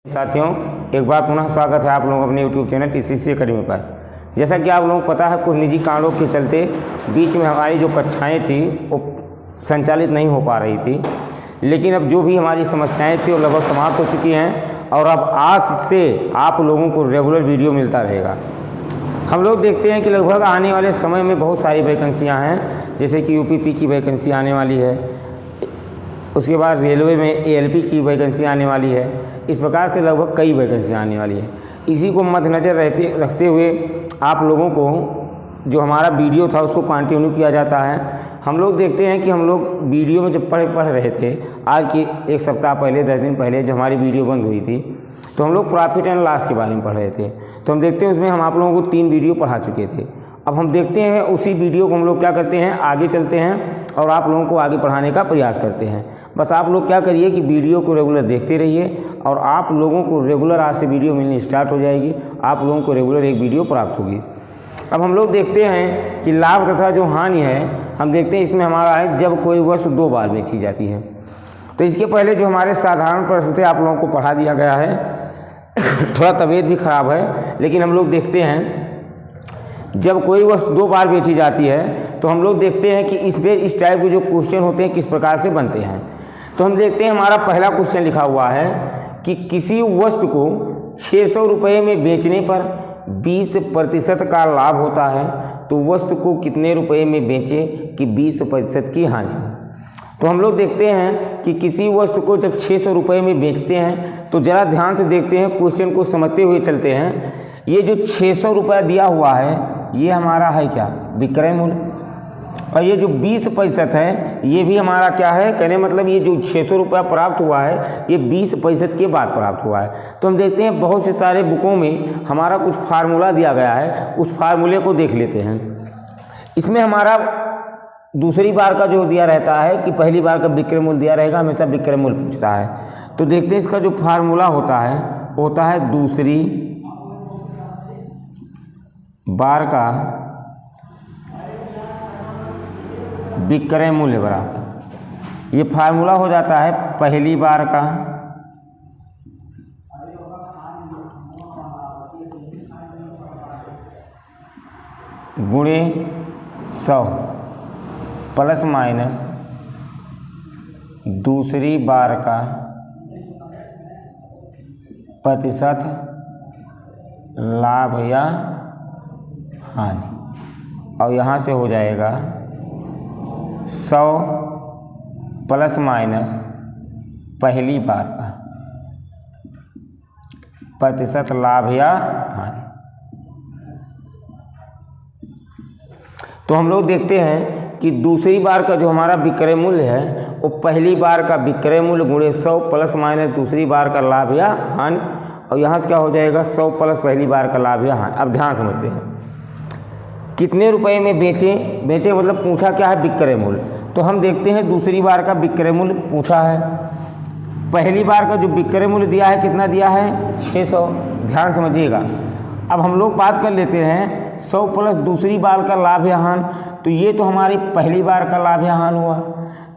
साथियों, एक बार पुनः स्वागत है आप लोगों को अपने YouTube चैनल TCC अकेडमी पर। जैसा कि आप लोगों को पता है, कुछ निजी कारणों के चलते बीच में हमारी जो कक्षाएं थी वो संचालित नहीं हो पा रही थी, लेकिन अब जो भी हमारी समस्याएं थी वो लगभग समाप्त हो चुकी हैं और अब आज से आप लोगों को रेगुलर वीडियो मिलता रहेगा। हम लोग देखते हैं कि लगभग आने वाले समय में बहुत सारी वैकेंसियाँ हैं, जैसे कि UPP की वैकेंसी आने वाली है, उसके बाद रेलवे में ALP की वैकेंसी आने वाली है। इस प्रकार से लगभग कई वैकेंसी आने वाली है। इसी को मद्देनज़र रखते हुए आप लोगों को जो हमारा वीडियो था उसको कंटिन्यू किया जाता है। हम लोग देखते हैं कि हम लोग वीडियो में जब पढ़ रहे थे, आज की एक सप्ताह पहले 10 दिन पहले जब हमारी वीडियो बंद हुई थी, तो हम लोग प्रॉफिट एंड लॉस के बारे में पढ़ रहे थे। तो हम देखते हैं उसमें हम आप लोगों को 3 वीडियो पढ़ा चुके थे। अब हम देखते हैं उसी वीडियो को हम लोग क्या करते हैं, आगे चलते हैं और आप लोगों को आगे पढ़ाने का प्रयास करते हैं। बस आप लोग क्या करिए कि वीडियो को रेगुलर देखते रहिए और आप लोगों को रेगुलर आज से वीडियो मिलनी स्टार्ट हो जाएगी। आप लोगों को रेगुलर एक वीडियो प्राप्त होगी। अब हम लोग देखते हैं कि लाभ तथा जो हानि है, हम देखते हैं इसमें हमारा है जब कोई वस्तु 2 बार बेची जाती है। तो इसके पहले जो हमारे साधारण प्रश्न थे आप लोगों को पढ़ा दिया गया है। थोड़ा तबीयत भी ख़राब है, लेकिन हम लोग देखते हैं जब कोई वस्तु 2 बार बेची जाती है तो हम लोग देखते हैं कि इस टाइप के जो क्वेश्चन होते हैं किस प्रकार से बनते हैं। तो हम देखते हैं हमारा पहला क्वेश्चन लिखा हुआ है कि किसी वस्तु को 600 रुपये में बेचने पर 20% का लाभ होता है, तो वस्तु को कितने रुपये में बेचें कि 20% की हानि हो। तो हम लोग देखते हैं कि किसी वस्तु को जब 600 रुपये में बेचते हैं, तो ज़रा ध्यान से देखते हैं, क्वेश्चन को समझते हुए चलते हैं। ये जो 600 रुपया दिया हुआ है ये हमारा है क्या, विक्रय मूल्य, और ये जो 20% है ये भी हमारा क्या है, कहने मतलब ये जो 600 रुपया प्राप्त हुआ है ये 20% के बाद प्राप्त हुआ है। तो हम देखते हैं बहुत से सारे बुकों में हमारा कुछ फार्मूला दिया गया है, उस फार्मूले को देख लेते हैं। इसमें हमारा दूसरी बार का जो दिया रहता है कि पहली बार का विक्रय मूल्य दिया रहेगा, हमेशा विक्रय मूल्य पूछता है। तो देखते हैं इसका जो फार्मूला होता है दूसरी बार का विक्रय मूल्य बराबर, ये फार्मूला हो जाता है पहली बार का गुणे 100 प्लस माइनस दूसरी बार का प्रतिशत लाभ या हानि, और यहाँ से हो जाएगा 100 प्लस माइनस पहली बार का प्रतिशत लाभ या हानि। तो हम लोग देखते हैं कि दूसरी बार का जो हमारा विक्रय मूल्य है वो पहली बार का विक्रय मूल्य गुणे 100 प्लस माइनस दूसरी बार का लाभ या हानि, और यहाँ से क्या हो जाएगा 100 प्लस पहली बार का लाभ या हानि। अब ध्यान समझते हैं, कितने रुपए में बेचे मतलब पूछा क्या है, विक्रय मूल्य। तो हम देखते हैं दूसरी बार का विक्रय मूल्य पूछा है, पहली बार का जो विक्रय मूल्य दिया है कितना दिया है 600। ध्यान समझिएगा। अब हम लोग बात कर लेते हैं 100 प्लस दूसरी बार का लाभ या हानि। तो ये तो हमारी पहली बार का लाभ या हानि हुआ,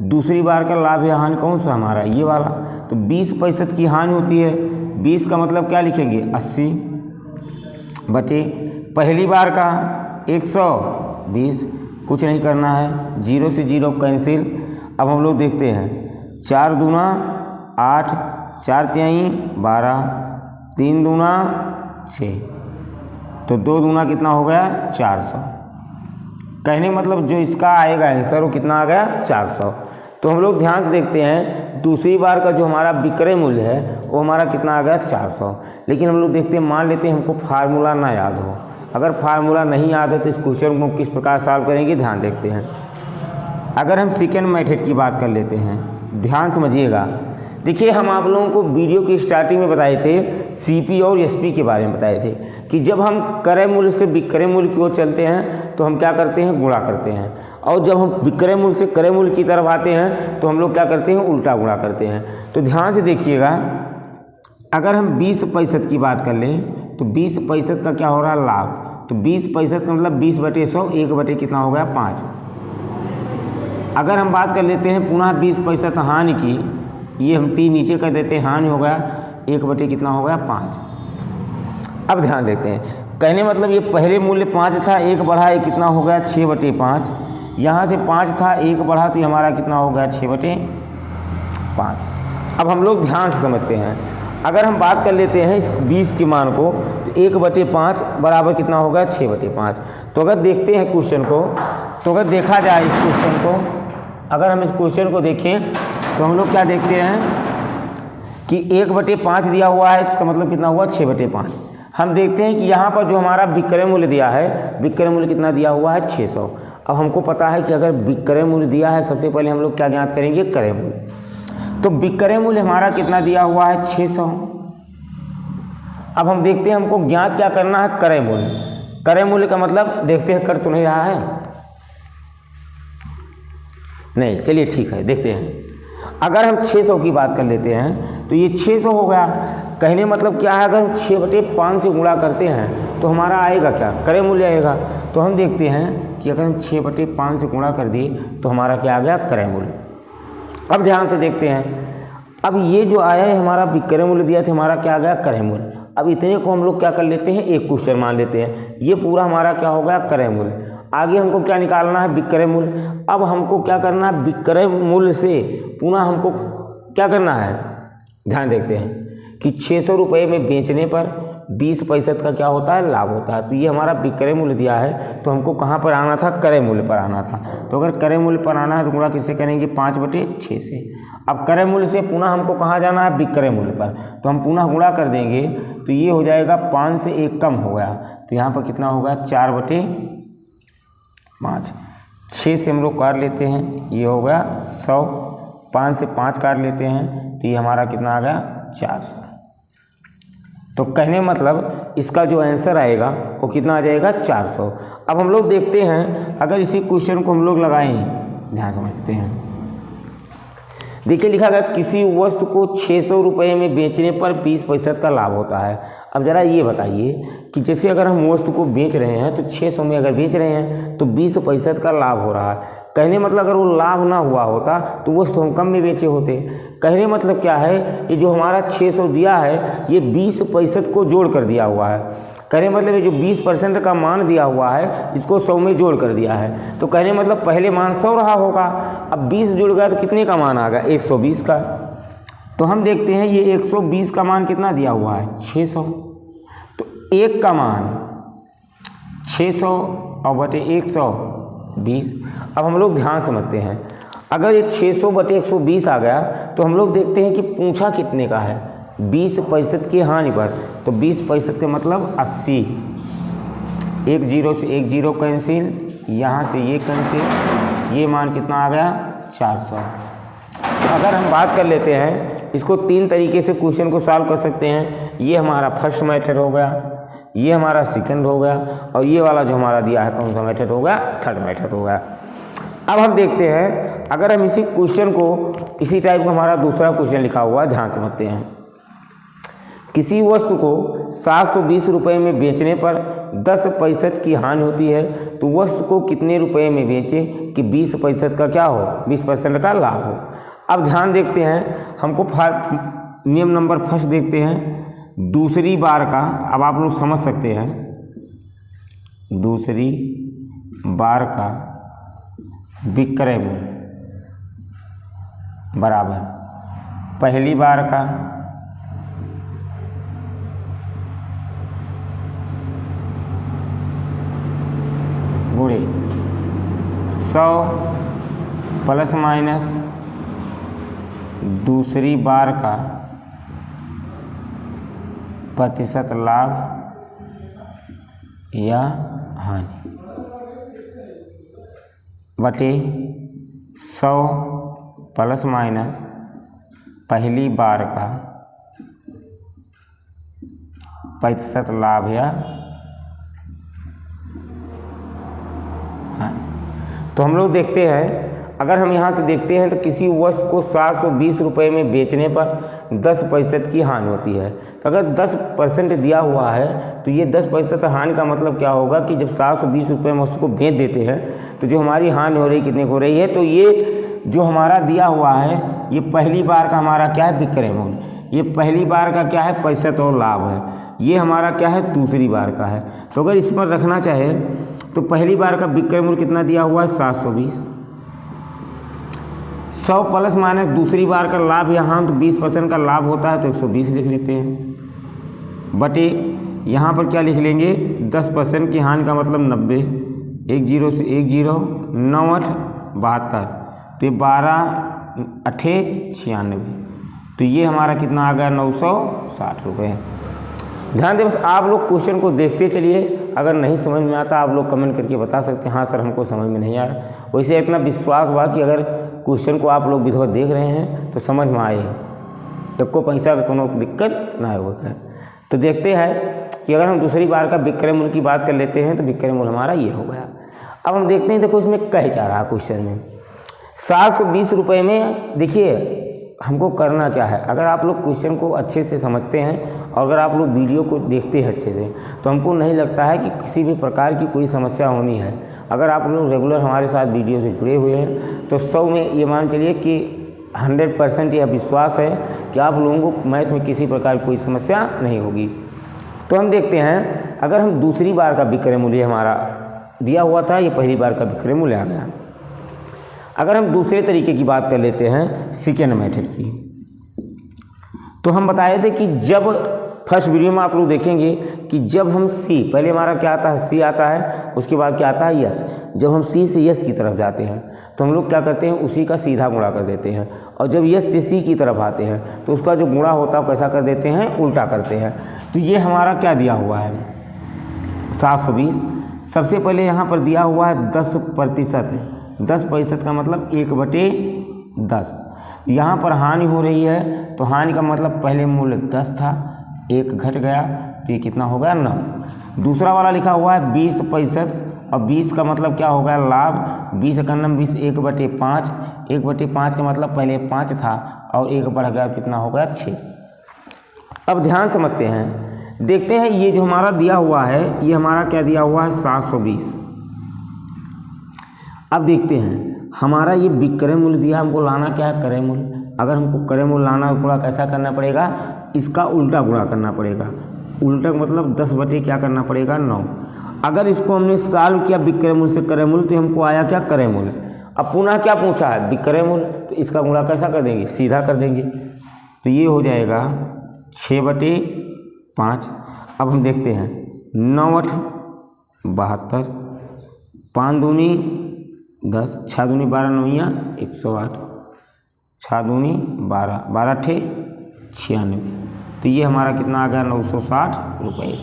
दूसरी बार का लाभ या हानि कौन सा हमारा, ये वाला। तो 20% की हानि होती है, 20 का मतलब क्या लिखेंगे 80 बटे पहली बार का 120, कुछ नहीं करना है, 0 से 0 कैंसिल। अब हम लोग देखते हैं 4 दूना 8, 4 तिहाई 12, 3 दूना 6, तो 2 दूना कितना हो गया 400। कहने मतलब जो इसका आएगा आंसर वो कितना आ गया 400। तो हम लोग ध्यान से देखते हैं दूसरी बार का जो हमारा विक्रय मूल्य है वो हमारा कितना आ गया 400। लेकिन हम लोग देखते हैं, मान लेते हैं हमको फार्मूला ना याद हो। अगर फार्मूला नहीं याद है तो इस क्वेश्चन को किस प्रकार सॉल्व करेंगे, ध्यान देखते हैं। अगर हम सेकेंड मेथड की बात कर लेते हैं, ध्यान समझिएगा। देखिए, हम आप लोगों को वीडियो की स्टार्टिंग में बताए थे CP और SP के बारे में बताए थे कि जब हम क्रय मूल्य से विक्रय मूल्य की ओर चलते हैं तो हम क्या करते हैं, गुणा करते हैं, और जब हम विक्रय मूल्य से क्रय मूल्य की तरफ आते हैं तो हम लोग क्या करते हैं, उल्टा गुणा करते हैं। तो ध्यान से देखिएगा, अगर हम 20% की बात कर लें तो 20% का क्या हो रहा है, लाभ। तो 20% का मतलब 20/100, 1 कितना हो गया 5। अगर हम बात कर लेते हैं पुनः 20% हानि की, ये हम 3 नीचे कर देते हैं, हानि हो गया 1 बटे कितना हो गया 5। अब ध्यान देते हैं, कहने मतलब ये पहले मूल्य 5 था, 1 बढ़ा, ये कितना हो गया 6 बटे 5। यहाँ से 5 था, 1 बढ़ा तो ये हमारा कितना हो गया 6 बटे 5। अब हम लोग ध्यान से समझते हैं, अगर हम बात कर लेते हैं इस 20 के मान को, तो 1 बटे 5 बराबर कितना होगा 6 बटे 5। तो अगर देखते हैं क्वेश्चन को, तो अगर देखा जाए इस क्वेश्चन को, अगर हम इस क्वेश्चन को देखें तो हम लोग क्या देखते हैं कि 1 बटे 5 दिया हुआ है, इसका मतलब कितना हुआ 6 बटे 5। हम देखते हैं कि यहाँ पर जो हमारा विक्रय मूल्य दिया है, विक्रय मूल्य कितना दिया हुआ है 600। अब हमको पता है कि अगर विक्रय मूल्य दिया है, सबसे पहले हम लोग क्या ज्ञात करेंगे, क्रय मूल्य। तो विक्रय मूल्य हमारा कितना दिया हुआ है 600। अब हम देखते हैं हमको ज्ञात क्या करना है, क्रय मूल्य। क्रय मूल्य का मतलब देखते हैं, कर तो नहीं रहा है, नहीं, चलिए ठीक है, देखते हैं। अगर हम 600 की बात कर लेते हैं तो ये 600 हो गया। कहने मतलब क्या है, अगर हम 6 बटे 5 से गुणा करते हैं तो हमारा आएगा क्या, क्रय मूल्य आएगा। तो हम देखते हैं कि अगर हम 6 बटे 5 से गुणा कर दिए तो हमारा क्या आ गया, क्रय मूल्य। अब ध्यान से देखते हैं, अब ये जो आया है हमारा विक्रय मूल्य दिया था, हमारा क्या आ गया क्रय मूल्य। अब इतने को हम लोग क्या कर लेते हैं, एक क्वेश्चन मान लेते हैं, ये पूरा हमारा क्या हो गया क्रय मूल्य। आगे हमको क्या निकालना है, विक्रय मूल्य। अब हमको क्या करना है, विक्रय मूल्य से पुनः हमको क्या करना है, ध्यान देखते हैं कि 600 रुपये में बेचने पर 20% का क्या होता है, लाभ होता है। तो ये हमारा विक्रय मूल्य दिया है, तो हमको कहाँ पर आना था, क्रय मूल्य पर आना था। तो अगर क्रय मूल्य पर आना है तो गुणा किससे करेंगे, 5 बटे 6 से। अब क्रय मूल्य से पुनः हमको कहाँ जाना है, विक्रय मूल्य पर, तो हम पुनः गुणा कर देंगे तो ये हो जाएगा 5 से 1 कम हो गया, तो यहाँ पर कितना होगा 4 बटे 5। 6 से हम लोग काट लेते हैं, ये हो गया 100। 5 से 5 काट लेते हैं तो ये हमारा कितना आ गया 400। तो कहने मतलब इसका जो आंसर आएगा वो कितना आ जाएगा 400। अब हम लोग देखते हैं, अगर इसी क्वेश्चन को हम लोग लगाएं, ध्यान समझते हैं। देखिए लिखा गया किसी वस्तु को 600 रुपये में बेचने पर 20% का लाभ होता है। अब ज़रा ये बताइए कि जैसे अगर हम वस्तु को बेच रहे हैं तो 600 में अगर बेच रहे हैं तो 20% का लाभ हो रहा है। कहने मतलब अगर वो लाभ ना हुआ होता तो वस्तु हम कम में बेचे होते। कहने मतलब क्या है, ये जो हमारा 600 दिया है ये 20% को जोड़ कर दिया हुआ है। कहने मतलब ये जो 20% का मान दिया हुआ है इसको 100 में जोड़ कर दिया है। तो कहने मतलब पहले मान 100 रहा होगा, अब 20 जुड़ गया तो कितने का मान आ गया, 120 का। तो हम देखते हैं ये 120 का मान कितना दिया हुआ है 600। तो 1 का मान 600 और बटे 120। अब हम लोग ध्यान समझते हैं, अगर ये 600 बटे 120 आ गया तो हम लोग देखते हैं कि पूछा कितने का है, 20% की हानि पर। तो 20% के मतलब 80। 1 0 से 1 0 कैंसिल, यहाँ से ये कैंसिल, ये मान कितना आ गया 400। अगर हम बात कर लेते हैं, इसको 3 तरीके से क्वेश्चन को सॉल्व कर सकते हैं। ये हमारा फर्स्ट मेथड हो गया, ये हमारा सेकंड हो गया, और ये वाला जो हमारा दिया है कौन सा मेथड हो गया, थर्ड मेथड हो गया। अब हम देखते हैं, अगर हम इसी क्वेश्चन को, इसी टाइप का हमारा दूसरा क्वेश्चन लिखा हुआ है, ध्यान समझते हैं। किसी वस्तु को 720 रुपये में बेचने पर 10% की हानि होती है, तो वस्तु को कितने रुपए में बेचे कि 20% का क्या हो, 20% का लाभ हो। अब ध्यान देखते हैं, हमको नियम नंबर फर्स्ट देखते हैं, दूसरी बार का। अब आप लोग समझ सकते हैं, दूसरी बार का विक्रय मूल्य बराबर पहली बार का गुणे 100 प्लस माइनस दूसरी बार का प्रतिशत लाभ या हानि बटे 100 प्लस माइनस पहली बार का प्रतिशत लाभ या हानि। तो हम लोग देखते हैं, अगर हम यहाँ से देखते हैं तो किसी वस्तु को 720 रुपये में बेचने पर 10% की हानि होती है। तो अगर 10% दिया हुआ है तो ये 10% हानि का मतलब क्या होगा कि जब 720 रुपये में वस्तु को बेच देते हैं तो जो हमारी हानि हो रही कितने हो रही है, तो ये जो हमारा दिया हुआ है ये पहली बार का हमारा क्या है, विक्रय मूल्य। ये पहली बार का क्या है प्रतिशत और लाभ है, ये हमारा क्या है दूसरी बार का है। तो अगर इस पर रखना चाहे तो पहली बार का विक्रय मूल्य कितना दिया हुआ है 720, 100 प्लस माइनस दूसरी बार का लाभ यहाँ तो 20% का लाभ होता है तो 120 लिख लेते हैं, बटे यहाँ पर क्या लिख लेंगे 10% की हानि का मतलब 90, 10 से 10 9 8 72, तो ये 12 8 96, तो ये हमारा कितना आ गया 960 रुपये। ध्यान दें बस आप लोग क्वेश्चन को देखते चलिए, अगर नहीं समझ में आता आप लोग कमेंट करके बता सकते हैं हाँ सर हमको समझ में नहीं आ रहा। वैसे इतना विश्वास हुआ कि अगर क्वेश्चन को आप लोग विधवा देख रहे हैं तो समझ में आए, सबको पैसा का कोनो दिक्कत ना होगा। तो देखते हैं कि अगर हम दूसरी बार का विक्रय मूल्य की बात कर लेते हैं तो विक्रय मूल्य हमारा ये हो गया। अब हम देखते हैं, देखो इसमें कह क्या रहा क्वेश्चन में 720 रुपये में। देखिए हमको करना क्या है, अगर आप लोग क्वेश्चन को अच्छे से समझते हैं और अगर आप लोग वीडियो को देखते हैं अच्छे से तो हमको नहीं लगता है कि किसी भी प्रकार की कोई समस्या होनी है। अगर आप लोग रेगुलर हमारे साथ वीडियो से जुड़े हुए हैं तो 100 में ये मान चलिए कि 100% यह विश्वास है कि आप लोगों को मैथ में किसी प्रकार की कोई समस्या नहीं होगी। तो हम देखते हैं, अगर हम दूसरी बार का विक्रय मूल्य हमारा दिया हुआ था, ये पहली बार का विक्रय मूल्य आ गया। अगर हम दूसरे तरीके की बात कर लेते हैं सेकेंड मेथड की, तो हम बताए थे कि जब फर्स्ट वीडियो में आप लोग देखेंगे कि जब हम सी, पहले हमारा क्या आता है सी आता है, उसके बाद क्या आता है यस। जब हम सी से यस की तरफ जाते हैं तो हम लोग क्या करते हैं उसी का सीधा गुणा कर देते हैं, और जब यस से सी की तरफ आते हैं तो उसका जो गुणा होता है कैसा कर देते हैं उल्टा करते हैं। तो ये हमारा क्या दिया हुआ है 720। सबसे पहले यहाँ पर दिया हुआ है 10%, 10% का मतलब 1/10। यहाँ पर हानि हो रही है तो हानि का मतलब पहले मूल्य 10 था, 1 घट गया तो ये कितना हो गया 9। दूसरा वाला लिखा हुआ है 20%, और 20 का मतलब क्या हो गया लाभ, 20 का नाम 20 1/5, 1/5 का मतलब पहले 5 था और 1 बढ़ गया कितना हो गया 6। अब ध्यान समझते हैं, देखते हैं ये जो हमारा दिया हुआ है ये हमारा क्या दिया हुआ है 720। अब देखते हैं हमारा ये विक्रय मूल्य दिया, हमको लाना क्या है क्रय मूल्य। अगर हमको क्रय मूल्य लाना है थोड़ा कैसा करना पड़ेगा, इसका उल्टा गुणा करना पड़ेगा। उल्टा मतलब 10 बटे क्या करना पड़ेगा 9। अगर इसको हमने सॉल्व किया विक्रय मूल्य से क्रय मूल्य तो हमको आया क्या क्रय मूल्य। अब पुनः क्या पूछा है विक्रय मूल्य, तो इसका गुणा कैसा कर देंगे सीधा कर देंगे, तो ये हो जाएगा 6/5। अब हम देखते हैं 9 8 72, 5 दूनी 10, 6 दूनी 12 9 108, 6 दूनी 12, 12 8 96, तो ये हमारा कितना आ गया 960 रुपये।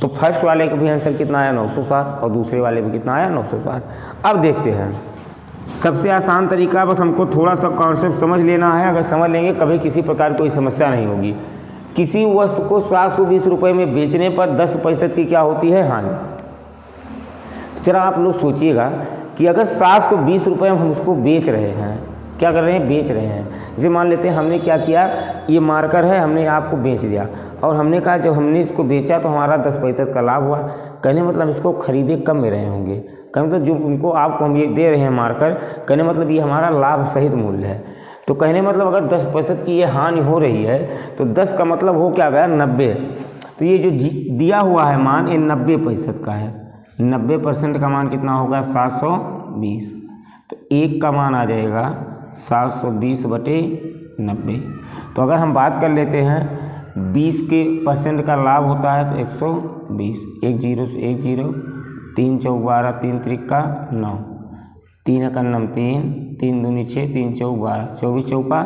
तो फर्स्ट वाले का भी आंसर कितना आया 960 और दूसरे वाले भी कितना आया 960। अब देखते हैं सबसे आसान तरीका, बस हमको थोड़ा सा कॉन्सेप्ट समझ लेना है। अगर समझ लेंगे कभी किसी प्रकार कोई समस्या नहीं होगी। किसी वस्तु को 720 रुपये में बेचने पर 10% की क्या होती है हानि। तो जरा आप लोग सोचिएगा कि अगर 720 रुपये में हम उसको बेच रहे हैं, क्या कर रहे हैं बेच रहे हैं। जैसे मान लेते हैं हमने क्या किया, ये मार्कर है हमने आपको बेच दिया और हमने कहा जब हमने इसको बेचा तो हमारा 10% का लाभ हुआ। कहने मतलब इसको खरीदे कम में रहे होंगे, कहने मतलब जो उनको आपको हम ये दे रहे हैं मार्कर, कहने मतलब ये हमारा लाभ सहित मूल्य है। तो कहने मतलब अगर 10% की ये हानि हो रही है तो 10 का मतलब हो क्या गया 90। तो ये जो दिया हुआ है मान ये 90% का है। 90% का मान कितना होगा 720, तो 1 का मान आ जाएगा 720/90। तो अगर हम बात कर लेते हैं 20% का लाभ होता है तो 120, 1 0 से 1 0, 3 चौक 12, 3 त्रिका 9, 3 का नम 3, 3 दूनी 6, 3 चौक 12, 24 चौका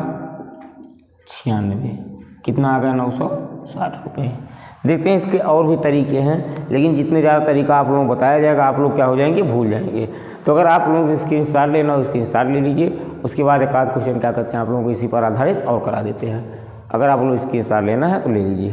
96, कितना आ गया 960 रुपये। देखते हैं इसके और भी तरीके हैं, लेकिन जितने ज़्यादा तरीका आप लोगों को बताया जाएगा आप लोग क्या हो जाएंगे भूल जाएंगे। तो अगर आप लोगों को स्क्रीनशॉट लेना हो स्क्रीनशॉट ले लीजिए, उसके बाद एक आध क्वेश्चन क्या करते हैं आप लोगों को इसी पर आधारित और करा देते हैं। अगर आप लोग स्क्रीनशॉट लेना है तो ले लीजिए।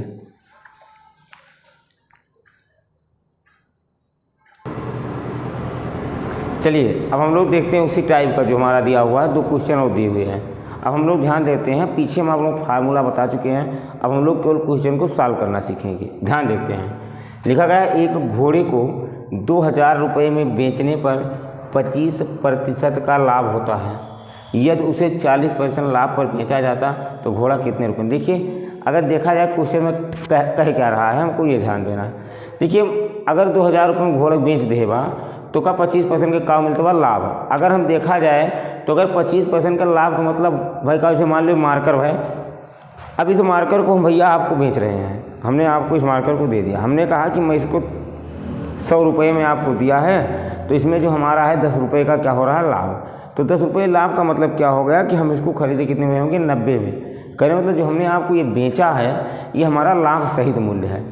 चलिए अब हम लोग देखते हैं उसी टाइप का जो हमारा दिया हुआ है, 2 क्वेश्चन और दिए हुए हैं। अब हम लोग ध्यान देते हैं, पीछे हम आप लोग फार्मूला बता चुके हैं, अब हम लोग केवल क्वेश्चन को सॉल्व करना सीखेंगे। ध्यान देते हैं, लिखा गया एक घोड़े को 2000 रुपये में बेचने पर 25% का लाभ होता है। यदि उसे 40% लाभ पर बेचा जाता तो घोड़ा कितने रुपये। देखिए अगर देखा जाए क्वेश्चन में कह क्या रहा है, हमको ये ध्यान देना है। देखिए अगर 2000 रुपये में घोड़ा बेच देबा तो का 25% का काम मिलता बा लाभ। अगर हम देखा जाए तो अगर 25% का लाभ का मतलब भाई का, मान लो मार्कर भाई, अब इस मार्कर को हम भैया आपको बेच रहे हैं, हमने आपको इस मार्कर को दे दिया, हमने कहा कि मैं इसको 100 रुपये में आपको दिया है, तो इसमें जो हमारा है 10 रुपये का क्या हो रहा है लाभ। तो 10 रुपये लाभ का मतलब क्या हो गया कि हम इसको खरीदे कितने में होंगे 90 में। कहने मतलब जो हमने आपको ये बेचा है ये हमारा लाभ सहित मूल्य है।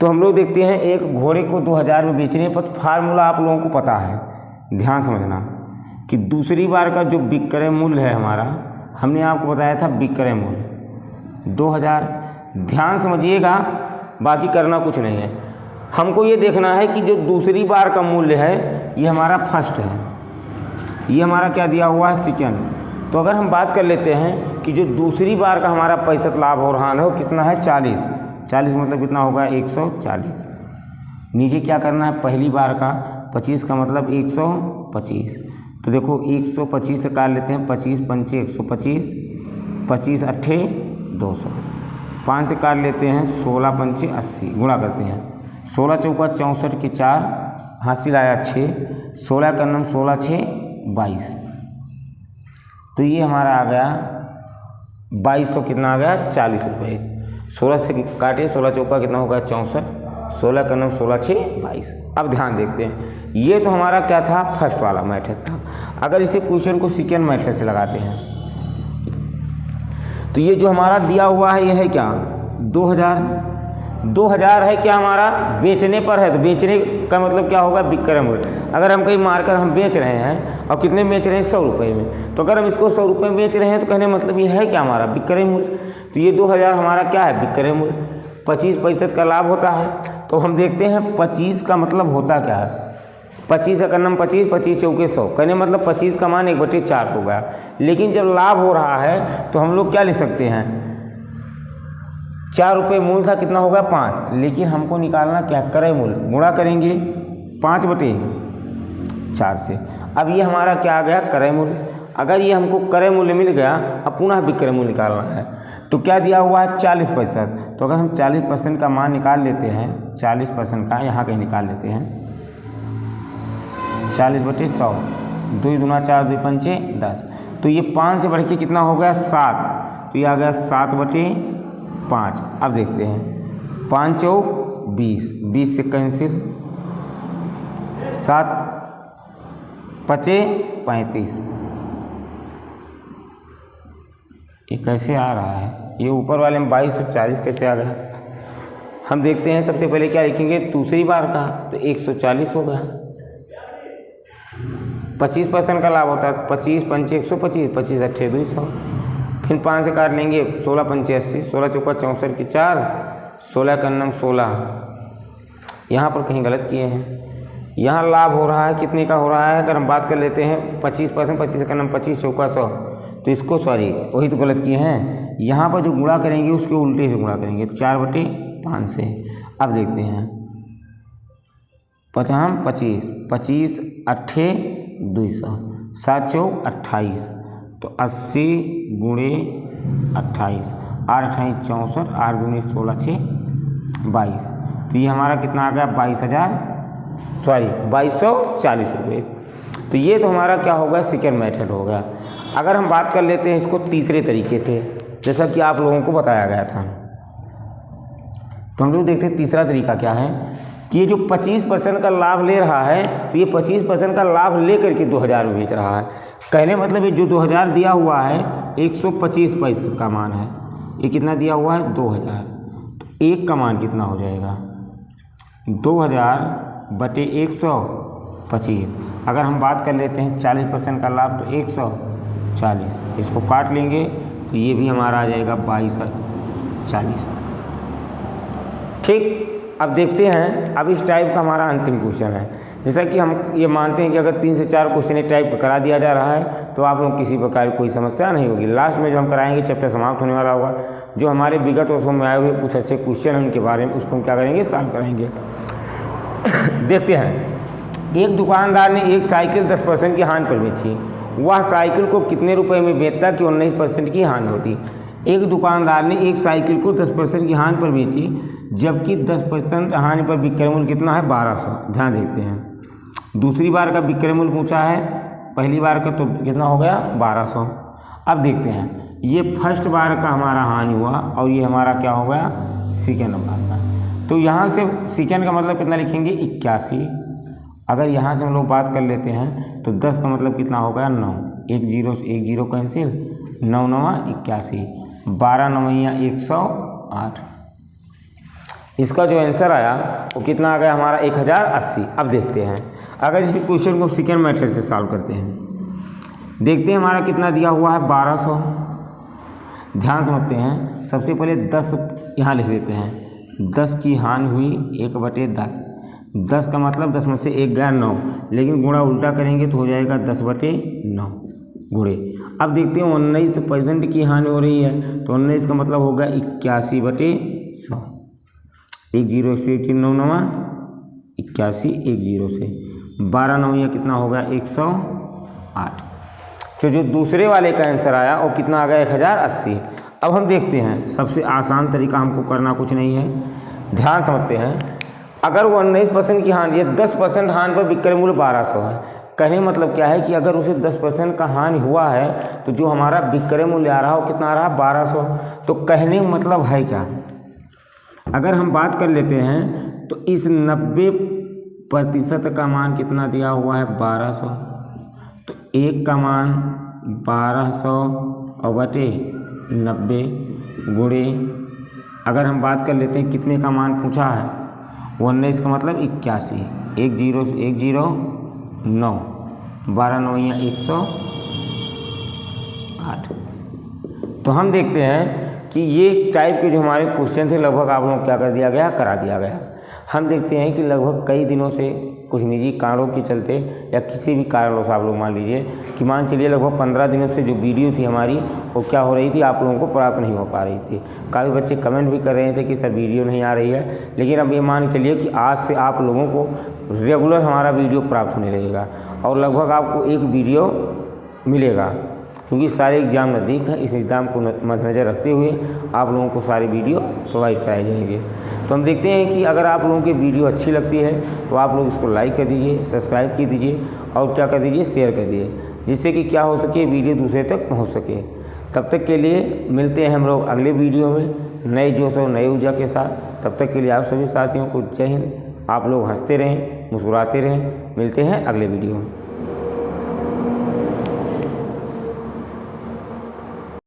तो हम लोग देखते हैं एक घोड़े को 2000 में बेचने पर फार्मूला आप लोगों को पता है, ध्यान समझना कि दूसरी बार का जो विक्रय मूल्य है हमारा, हमने आपको बताया था विक्रय मूल्य 2000। ध्यान समझिएगा, बाकी करना कुछ नहीं है। हमको ये देखना है कि जो दूसरी बार का मूल्य है ये हमारा फर्स्ट है, ये हमारा क्या दिया हुआ है सेकेंड। तो अगर हम बात कर लेते हैं कि जो दूसरी बार का हमारा पैसा लाभ हो रहा है वो कितना है 40 मतलब कितना होगा 140। नीचे क्या करना है, पहली बार का 25 का मतलब 125। तो देखो 125 से काट लेते हैं, 25 पंचे 125, 25 अट्ठे 200, 5 से काट लेते हैं 16 पंचे 80, गुणा करते हैं 16 चौका 64 के 4, हासिल आया 6, 16 का नाम 16 6 22। तो ये हमारा आ गया 2200, कितना आ गया 40 रुपये। 16 से काटे 16 चौका कितना होगा 64, 16 का नाम 16 6 22। अब ध्यान देखते हैं, ये तो हमारा क्या था फर्स्ट वाला मेथड था। अगर इसे क्वेश्चन को सेकेंड मेथड से लगाते हैं तो ये जो हमारा दिया हुआ है ये है क्या 2000 है क्या हमारा बेचने पर है, तो बेचने का मतलब क्या होगा विक्रय मूल्य। अगर हम कहीं मारकर हम बेच रहे हैं और कितने बेच रहे हैं 100 रुपये में, तो अगर हम इसको 100 रुपये में बेच रहे हैं तो कहने मतलब ये है क्या हमारा विक्रय मूल्य। तो ये 2000 हमारा क्या है विक्रय मूल्य। 25% का लाभ होता है, तो हम देखते हैं 25 का मतलब होता क्या है। 25 का नाम 25, 25 चौके 100, कहने मतलब 25 का मान 1/4 होगा। लेकिन जब लाभ हो रहा है तो हम लोग क्या ले सकते हैं, 4 रुपये मूल्य था, कितना होगा 5। लेकिन हमको निकालना क्या क्रय मूल्य, गुणा करेंगे 5/4 से। अब ये हमारा क्या आ गया क्रय मूल्य। अगर ये हमको क्रय मूल्य मिल गया, अब पुनः विक्रय मूल्य निकालना है, तो क्या दिया हुआ है 40%। तो अगर हम 40% का मान निकाल लेते हैं, 40% का यहाँ कहीं निकाल लेते हैं, 40/100, 2 दूना 4, 2 पंचे 10। तो ये 5 से बढ़ के कितना हो गया 7, तो ये आ गया 7/5। अब देखते हैं 5 चौक 20, 20 से कैंसिल, 7 पचे 35। ये कैसे आ रहा है, ये ऊपर वाले में 2240 कैसे आ गया। हम देखते हैं सबसे पहले क्या लिखेंगे दूसरी बार का, तो 140 हो गया। 25% का लाभ होता है, 25 पंचे 125, 25 अट्ठे 200। फिर 5 से काट लेंगे 16 पंचे 80, 16 चौका 64 की 4, 16 का नाम 16। यहाँ पर कहीं गलत किए हैं, यहाँ लाभ हो रहा है कितने का हो रहा है। अगर हम बात कर लेते हैं 25%, 25 का नाम 25 चौका 100, तो इसको सॉरी वही तो गलत किए हैं। यहाँ पर जो गुणा करेंगे उसके उल्टे से गुणा करेंगे 4/5 से। अब देखते हैं 25, 25 अट्ठे 200, 7 चौक 28, तो 80 गुणे 28, 8 28 64, 8 दूनी 16 6 22। तो ये हमारा कितना आ गया 2240 रुपये। तो ये तो हमारा क्या होगा सेकेंड मेथड होगा। अगर हम बात कर लेते हैं इसको तीसरे तरीके से, जैसा कि आप लोगों को बताया गया था, तो हम लोग देखते हैं तीसरा तरीका क्या है कि ये जो 25% का लाभ ले रहा है, तो ये 25% का लाभ ले करके 2000 में बेच रहा है। कहने मतलब ये जो 2000 दिया हुआ है 125 पैसे का मान है, ये कितना दिया हुआ है 2000। तो एक का मान कितना हो जाएगा 2000/125। अगर हम बात कर लेते हैं 40% का लाभ, तो 140, इसको काट लेंगे तो ये भी हमारा आ जाएगा 2240। ठीक, अब देखते हैं, अब इस टाइप का हमारा अंतिम क्वेश्चन है। जैसा कि हम ये मानते हैं कि अगर 3 से 4 क्वेश्चन इस टाइप का करा दिया जा रहा है तो आप लोग किसी प्रकार की कोई समस्या नहीं होगी। लास्ट में जो हम कराएंगे चैप्टर समाप्त होने वाला होगा, जो हमारे विगत वर्षों में आए हुए कुछ अच्छे क्वेश्चन हैं उनके बारे में उसको हम क्या करेंगे सॉल्व करेंगे। देखते हैं, एक दुकानदार ने एक साइकिल 10% की हानि पर बेची। वह साइकिल को कितने रुपए में बेचता कि 19% की हानि होती। एक दुकानदार ने एक साइकिल को 10% की हानि पर बेची, जबकि 10% हानि पर विक्रय मूल्य कितना है 1200। ध्यान देखते हैं, दूसरी बार का विक्रय मूल्य पूछा है, पहली बार का तो कितना हो गया 1200। अब देखते हैं ये फर्स्ट बार का हमारा हानि हुआ और ये हमारा क्या हो गया सेकेंड बार का। तो यहाँ से सेकेंड का मतलब कितना लिखेंगे 81। अगर यहाँ से हम लोग बात कर लेते हैं तो 10 का मतलब कितना हो गया 9, 1 0 से 1 0 कैंसिल, 9 9 81, 12 9 108। इसका जो आंसर आया वो कितना आ गया हमारा 1080। अब देखते हैं अगर इस क्वेश्चन को सेकेंड मेथड से सॉल्व करते हैं, देखते हैं हमारा कितना दिया हुआ है 1200। ध्यान समझते हैं, सबसे पहले 10 यहाँ लिख लेते हैं, 10 की हानि हुई 1/10, 10 का मतलब 10 में से 1 गया 9, लेकिन गुणा उल्टा करेंगे तो हो जाएगा 10/9 गुणे। अब देखते हैं 19% की हानि हो रही है, तो 19 का मतलब होगा 81/100। 1 0 से 9 9 81, 1 0 से 12 9 कितना हो गया 108। तो जो दूसरे वाले का आंसर आया वो कितना आ गया 1080। अब हम देखते हैं, सबसे आसान तरीका हमको करना कुछ नहीं है, ध्यान समझते हैं। अगर वो 19% की हानि या 10% हानि पर विक्रय मूल्य 1200 है, कहने मतलब क्या है कि अगर उसे 10% का हानि हुआ है तो जो हमारा विक्रय मूल्य आ रहा है वो कितना आ रहा है 1200। तो कहने मतलब है क्या, अगर हम बात कर लेते हैं तो इस 90% का मान कितना दिया हुआ है 1200, तो 1 का मान 1200 और बटे 90 गुणे, अगर हम बात कर लेते हैं कितने का मान पूछा है 19 का मतलब 81, 1 0 से 1 0 9, 12 9 108। तो हम देखते हैं कि ये टाइप के जो हमारे क्वेश्चन थे लगभग आप लोगों को क्या कर दिया गया करा दिया गया। हम देखते हैं कि लगभग कई दिनों से कुछ निजी कारणों के चलते या किसी भी कारणों से आप लोग मान लीजिए कि मान चलिए लगभग 15 दिनों से जो वीडियो थी हमारी वो क्या हो रही थी आप लोगों को प्राप्त नहीं हो पा रही थी। काफ़ी बच्चे कमेंट भी कर रहे थे कि सर वीडियो नहीं आ रही है, लेकिन अब ये मान चलिए कि आज से आप लोगों को रेगुलर हमारा वीडियो प्राप्त होने लगेगा और लगभग आपको एक वीडियो मिलेगा, क्योंकि सारे एग्ज़ाम नज़दीक हैं। इस एग्ज़ाम को मद्देनज़र रखते हुए आप लोगों को सारे वीडियो प्रोवाइड कराए जाएंगे। तो हम देखते हैं कि अगर आप लोगों की वीडियो अच्छी लगती है तो आप लोग इसको लाइक कर दीजिए, सब्सक्राइब कर दीजिए और क्या कर दीजिए शेयर कर दीजिए, जिससे कि क्या हो सके वीडियो दूसरे तक पहुंच सके। तब तक के लिए मिलते हैं हम लोग अगले वीडियो में नए जोश और नई ऊर्जा के साथ। तब तक के लिए आप सभी साथियों को जय हिंद। आप लोग हंसते रहें, मुस्कुराते रहें। मिलते हैं अगले वीडियो में।